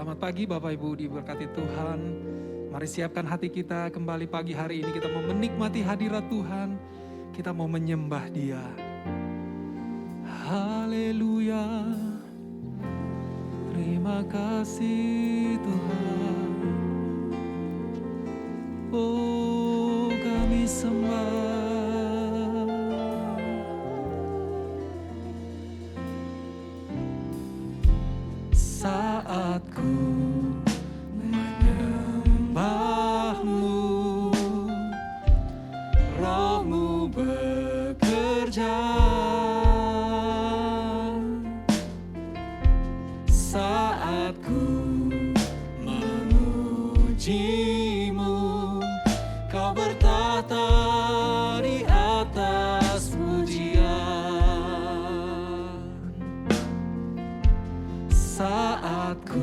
Selamat pagi Bapak Ibu, diberkati Tuhan. Mari siapkan hati kita kembali pagi hari ini. Kita mau menikmati hadirat Tuhan. Kita mau menyembah Dia. Haleluya. Terima kasih Tuhan. Oh, kami sembah. Saat ku menyembahmu, Roh-Mu bekerja. Saat ku memuji-Mu, Kau bertahta di atas pujian. Saat ku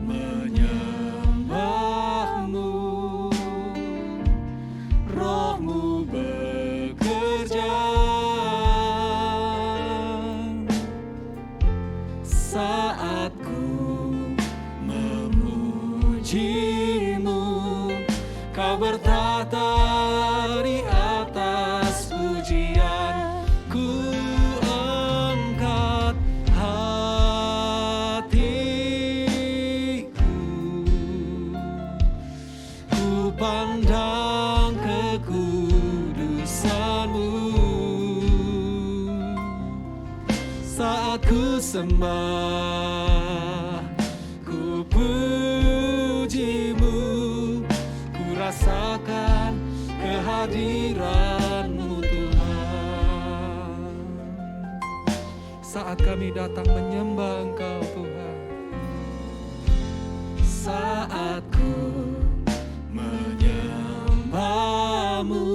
menyembah-Mu, Roh-Mu bekerja. Saat ku memuji-Mu, Kau bertahta di atas pujian. Ku angkat hatiku, ku pandang kekudus-Mu. Saat ku sembah, ku puji-Mu, ku rasakan kehadiran-Mu Tuhan. Saat kami datang menyembah Engkau Tuhan, saat ku menyembah-Mu,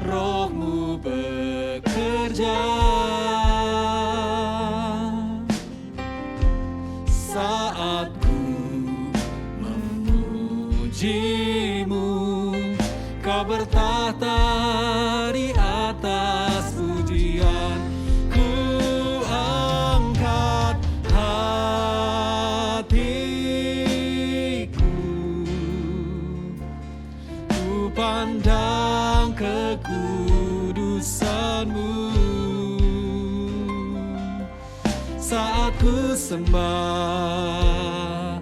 Roh-Mu bekerja. Saat ku memuji-Mu, Kau bertahta di atas pujian. Ku angkat hatiku, ku pandang kekudus-Mu. Saat ku sembah,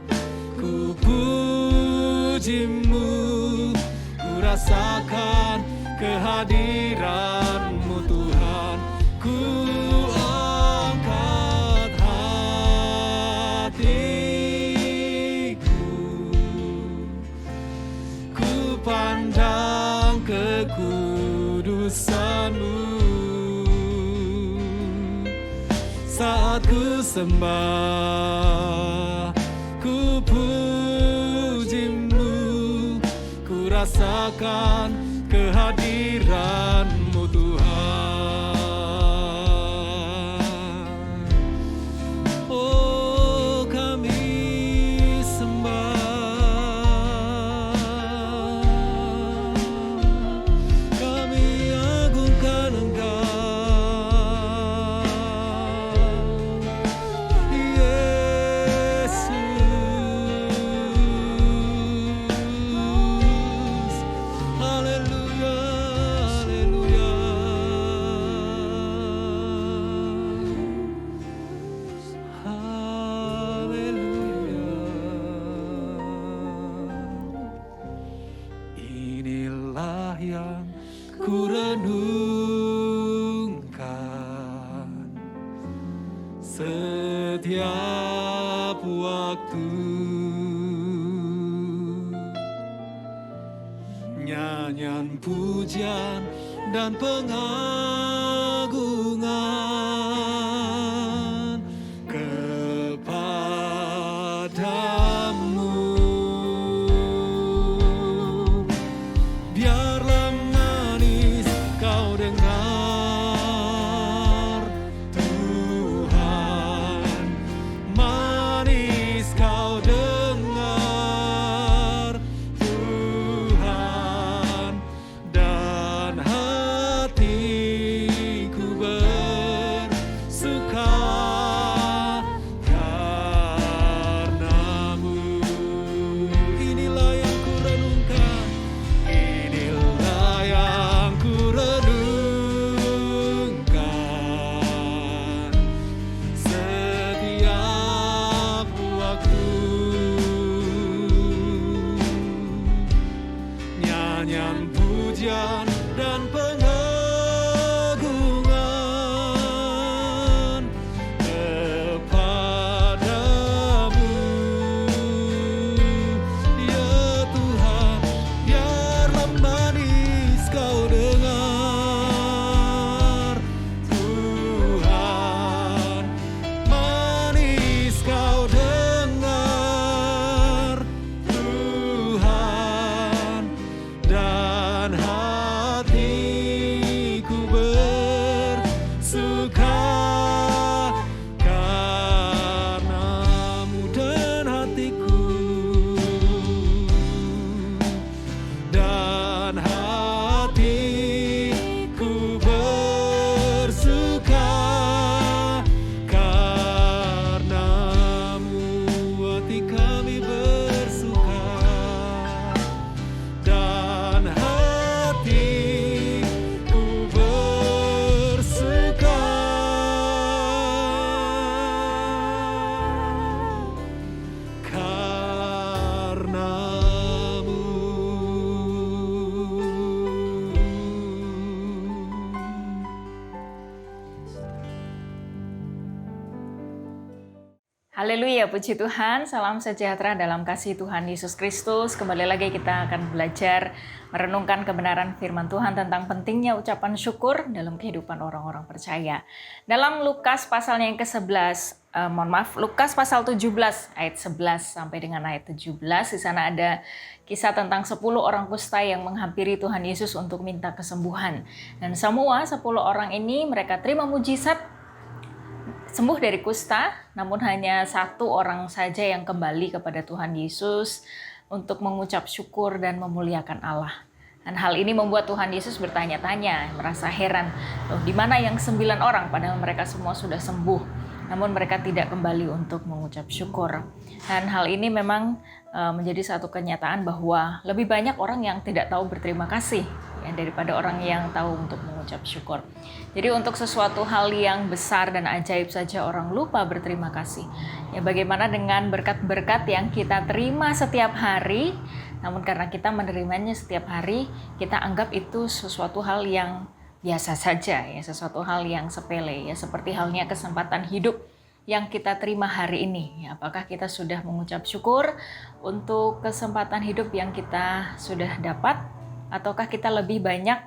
ku puji-Mu, ku rasakan kehadiran-Mu Tuhan. Ku angkat hatiku, ku pandang kekudus-Mu. Saat ku sembah, ku puji-Mu, ku rasakan kehadiran-Mu Tuhan. Oh, kami sembah, kami agungkan Engkau. Inilah yang ku renungkan setiap waktu, nyanyian pujian dan pengagungan kepadamu. Biarlah manis kau dengar Tuhan, manis kau dengar Tuhan, dan hatiku bersuka Haleluya, puji Tuhan, salam sejahtera dalam kasih Tuhan Yesus Kristus. Kembali lagi kita akan belajar merenungkan kebenaran firman Tuhan tentang pentingnya ucapan syukur dalam kehidupan orang-orang percaya. Dalam Lukas pasalnya yang ke-11, Lukas pasal 17 ayat 11 sampai dengan ayat 17, di sana ada kisah tentang 10 orang kusta yang menghampiri Tuhan Yesus untuk minta kesembuhan. Dan semua 10 orang ini mereka terima mujizat sembuh dari kusta, namun hanya satu orang saja yang kembali kepada Tuhan Yesus untuk mengucap syukur dan memuliakan Allah. Dan hal ini membuat Tuhan Yesus bertanya-tanya, merasa heran, loh di mana yang 9 orang padahal mereka semua sudah sembuh, namun mereka tidak kembali untuk mengucap syukur. Dan hal ini memang menjadi satu kenyataan bahwa lebih banyak orang yang tidak tahu berterima kasih ya, daripada orang yang tahu untuk mengucap syukur. Jadi untuk sesuatu hal yang besar dan ajaib saja orang lupa berterima kasih. Ya bagaimana dengan berkat-berkat yang kita terima setiap hari, namun karena kita menerimanya setiap hari, kita anggap itu sesuatu hal yang biasa saja ya, sesuatu hal yang sepele ya, seperti halnya kesempatan hidup yang kita terima hari ini. Ya, apakah kita sudah mengucap syukur untuk kesempatan hidup yang kita sudah dapat, ataukah kita lebih banyak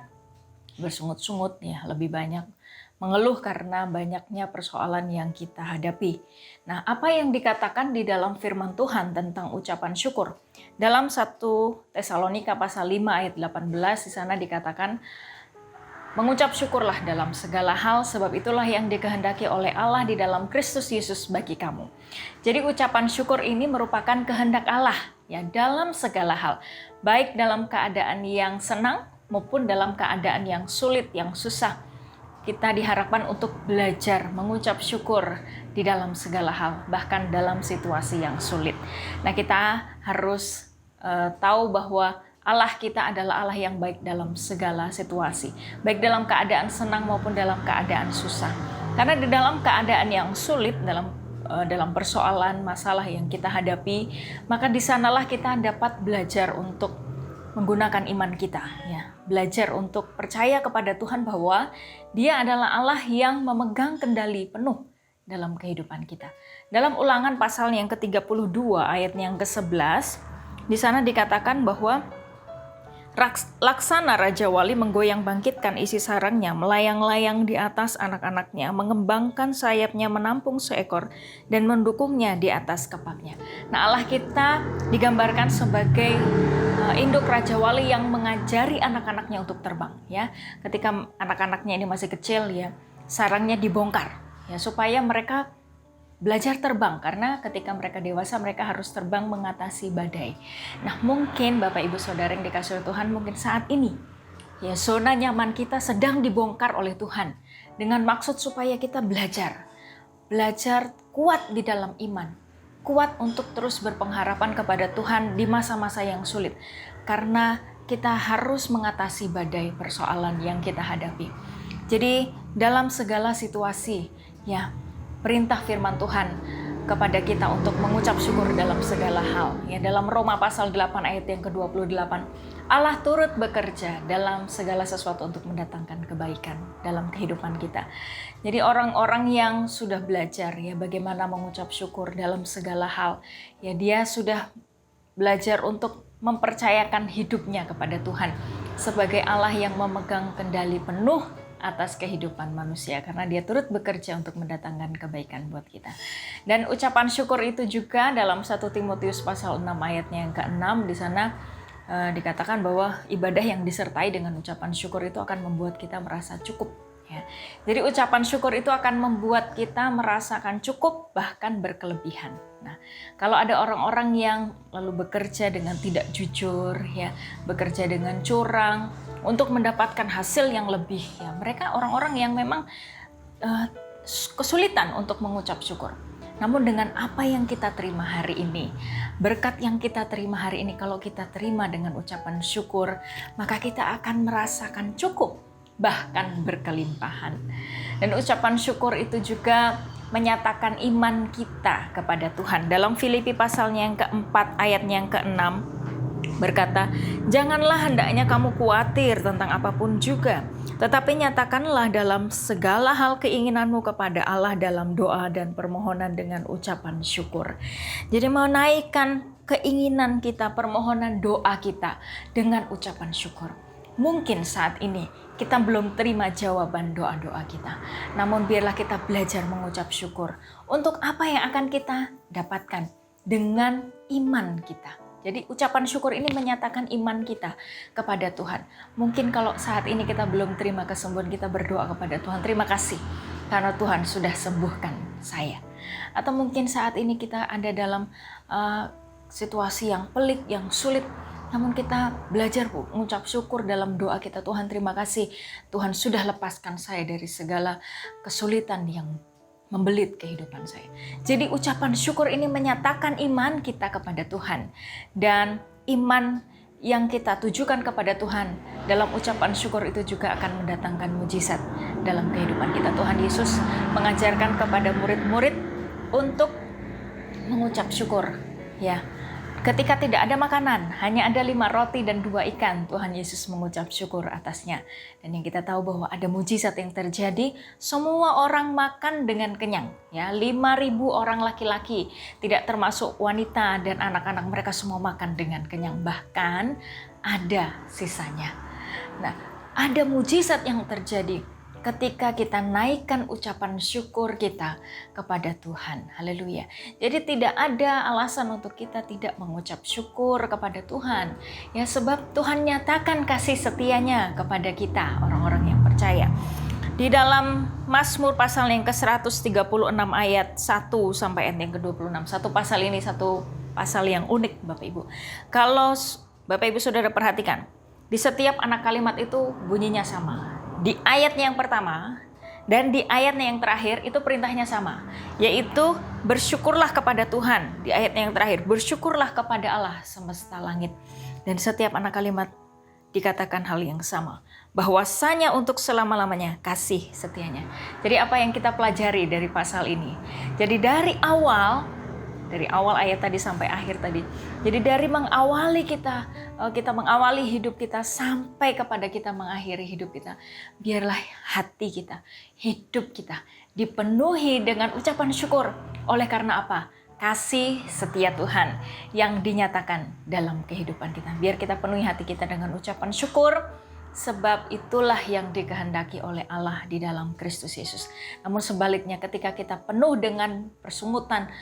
bersungut-sungut ya, lebih banyak mengeluh karena banyaknya persoalan yang kita hadapi. Nah, apa yang dikatakan di dalam firman Tuhan tentang ucapan syukur? Dalam 1 Tesalonika pasal 5 ayat 18 di sana dikatakan, mengucap syukurlah dalam segala hal, sebab itulah yang dikehendaki oleh Allah di dalam Kristus Yesus bagi kamu. Jadi ucapan syukur ini merupakan kehendak Allah ya dalam segala hal, baik dalam keadaan yang senang maupun dalam keadaan yang sulit, yang susah. Kita diharapkan untuk belajar mengucap syukur di dalam segala hal, bahkan dalam situasi yang sulit. Nah, kita harus tahu bahwa Allah kita adalah Allah yang baik dalam segala situasi, baik dalam keadaan senang maupun dalam keadaan susah. Karena di dalam keadaan yang sulit, dalam persoalan masalah yang kita hadapi, maka di sanalah kita dapat belajar untuk menggunakan iman kita ya, belajar untuk percaya kepada Tuhan bahwa Dia adalah Allah yang memegang kendali penuh dalam kehidupan kita. Dalam Ulangan pasal yang ke-32 ayat yang ke-11, di sana dikatakan bahwa laksana Raja Wali menggoyang bangkitkan isi sarangnya, melayang-layang di atas anak-anaknya, mengembangkan sayapnya menampung seekor, dan mendukungnya di atas kepaknya. Nah, Allah kita digambarkan sebagai induk Raja Wali yang mengajari anak-anaknya untuk terbang. Ya, ketika anak-anaknya ini masih kecil, ya sarangnya dibongkar, ya supaya mereka belajar terbang, karena ketika mereka dewasa mereka harus terbang mengatasi badai. Nah, mungkin Bapak Ibu Saudara yang dikasihi Tuhan, mungkin saat ini ya zona nyaman kita sedang dibongkar oleh Tuhan dengan maksud supaya kita belajar kuat di dalam iman, kuat untuk terus berpengharapan kepada Tuhan di masa-masa yang sulit, karena kita harus mengatasi badai persoalan yang kita hadapi. Jadi dalam segala situasi ya, perintah firman Tuhan kepada kita untuk mengucap syukur dalam segala hal. Ya, dalam Roma pasal 8 ayat yang ke-28, Allah turut bekerja dalam segala sesuatu untuk mendatangkan kebaikan dalam kehidupan kita. Jadi orang-orang yang sudah belajar ya bagaimana mengucap syukur dalam segala hal, ya dia sudah belajar untuk mempercayakan hidupnya kepada Tuhan sebagai Allah yang memegang kendali penuh atas kehidupan manusia, karena Dia turut bekerja untuk mendatangkan kebaikan buat kita. Dan ucapan syukur itu juga dalam 1 Timotius pasal 6 ayatnya yang ke-6 di sana dikatakan bahwa ibadah yang disertai dengan ucapan syukur itu akan membuat kita merasa cukup ya. Jadi ucapan syukur itu akan membuat kita merasakan cukup, bahkan berkelebihan. Nah, kalau ada orang-orang yang lalu bekerja dengan tidak jujur ya, bekerja dengan curang untuk mendapatkan hasil yang lebih ya, mereka orang-orang yang memang kesulitan untuk mengucap syukur. Namun dengan apa yang kita terima hari ini, berkat yang kita terima hari ini, kalau kita terima dengan ucapan syukur, maka kita akan merasakan cukup, bahkan berkelimpahan. Dan ucapan syukur itu juga menyatakan iman kita kepada Tuhan. Dalam Filipi pasalnya yang ke-4 ayatnya yang ke-6 berkata, janganlah hendaknya kamu khawatir tentang apapun juga, Tetapi nyatakanlah dalam segala hal keinginanmu kepada Allah dalam doa dan permohonan dengan ucapan syukur. Jadi menaikkan keinginan kita, permohonan doa kita dengan ucapan syukur. Mungkin saat ini kita belum terima jawaban doa-doa kita. Namun biarlah kita belajar mengucap syukur untuk apa yang akan kita dapatkan dengan iman kita. Jadi ucapan syukur ini menyatakan iman kita kepada Tuhan. Mungkin kalau saat ini kita belum terima kesembuhan, kita berdoa kepada Tuhan, terima kasih karena Tuhan sudah sembuhkan saya. Atau mungkin saat ini kita ada dalam situasi yang pelik, yang sulit, namun kita belajar mengucap syukur dalam doa kita. Tuhan terima kasih, Tuhan sudah lepaskan saya dari segala kesulitan yang membelit kehidupan saya. Jadi ucapan syukur ini menyatakan iman kita kepada Tuhan. Dan iman yang kita tujukan kepada Tuhan dalam ucapan syukur itu juga akan mendatangkan mujizat dalam kehidupan kita. Tuhan Yesus mengajarkan kepada murid-murid untuk mengucap syukur. Ya, ketika tidak ada makanan, hanya ada 5 roti dan 2 ikan, Tuhan Yesus mengucap syukur atasnya. Dan yang kita tahu bahwa ada mujizat yang terjadi, semua orang makan dengan kenyang. Ya, 5.000 orang laki-laki, tidak termasuk wanita dan anak-anak, mereka semua makan dengan kenyang. Bahkan ada sisanya. Nah, ada mujizat yang terjadi ketika kita naikkan ucapan syukur kita kepada Tuhan. Haleluya. Jadi tidak ada alasan untuk kita tidak mengucap syukur kepada Tuhan. Ya, sebab Tuhan nyatakan kasih setianya kepada kita, orang-orang yang percaya. Di dalam Mazmur pasal yang ke-136 ayat 1 sampai ayat yang ke-26. Satu pasal ini satu pasal yang unik Bapak Ibu. Kalau Bapak Ibu Saudara perhatikan, di setiap anak kalimat itu bunyinya sama. Di ayatnya yang pertama dan di ayatnya yang terakhir itu perintahnya sama, yaitu bersyukurlah kepada Tuhan. Di ayatnya yang terakhir, bersyukurlah kepada Allah semesta langit. Dan setiap anak kalimat dikatakan hal yang sama, bahwasanya untuk selama-lamanya kasih setianya. Jadi apa yang kita pelajari dari pasal ini? Jadi dari awal ayat tadi sampai akhir tadi. Jadi dari mengawali kita mengawali hidup kita sampai kepada kita mengakhiri hidup kita. Biarlah hati kita, hidup kita dipenuhi dengan ucapan syukur. Oleh karena apa? Kasih setia Tuhan yang dinyatakan dalam kehidupan kita. Biar kita penuhi hati kita dengan ucapan syukur. Sebab itulah yang dikehendaki oleh Allah di dalam Kristus Yesus. Namun sebaliknya ketika kita penuh dengan persungutan,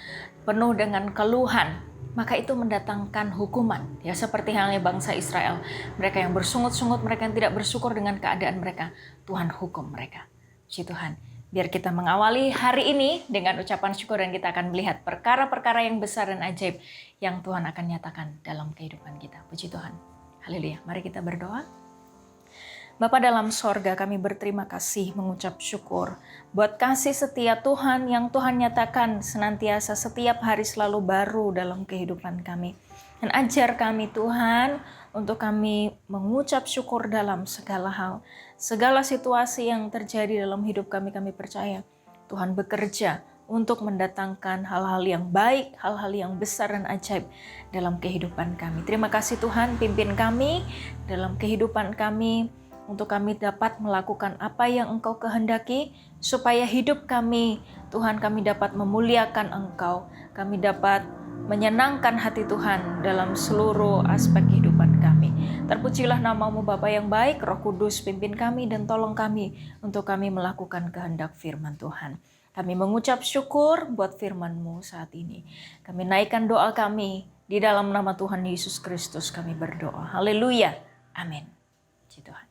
penuh dengan keluhan, maka itu mendatangkan hukuman. Ya, seperti halnya bangsa Israel. Mereka yang bersungut-sungut, mereka yang tidak bersyukur dengan keadaan mereka, Tuhan hukum mereka. Puji Tuhan. Biar kita mengawali hari ini dengan ucapan syukur dan kita akan melihat perkara-perkara yang besar dan ajaib yang Tuhan akan nyatakan dalam kehidupan kita. Puji Tuhan. Haleluya. Mari kita berdoa. Bapa dalam sorga, kami berterima kasih mengucap syukur buat kasih setia Tuhan yang Tuhan nyatakan senantiasa setiap hari selalu baru dalam kehidupan kami. Dan ajar kami Tuhan untuk kami mengucap syukur dalam segala hal. Segala situasi yang terjadi dalam hidup kami percaya Tuhan bekerja untuk mendatangkan hal-hal yang baik, hal-hal yang besar dan ajaib dalam kehidupan kami. Terima kasih Tuhan, pimpin kami dalam kehidupan kami, untuk kami dapat melakukan apa yang Engkau kehendaki, supaya hidup kami, Tuhan, kami dapat memuliakan Engkau, kami dapat menyenangkan hati Tuhan dalam seluruh aspek kehidupan kami. Terpujilah nama-Mu Bapa yang baik, Roh Kudus pimpin kami dan tolong kami untuk kami melakukan kehendak firman Tuhan. Kami mengucap syukur buat firman-Mu saat ini. Kami naikkan doa kami di dalam nama Tuhan Yesus Kristus kami berdoa. Haleluya. Amin. Puji Tuhan.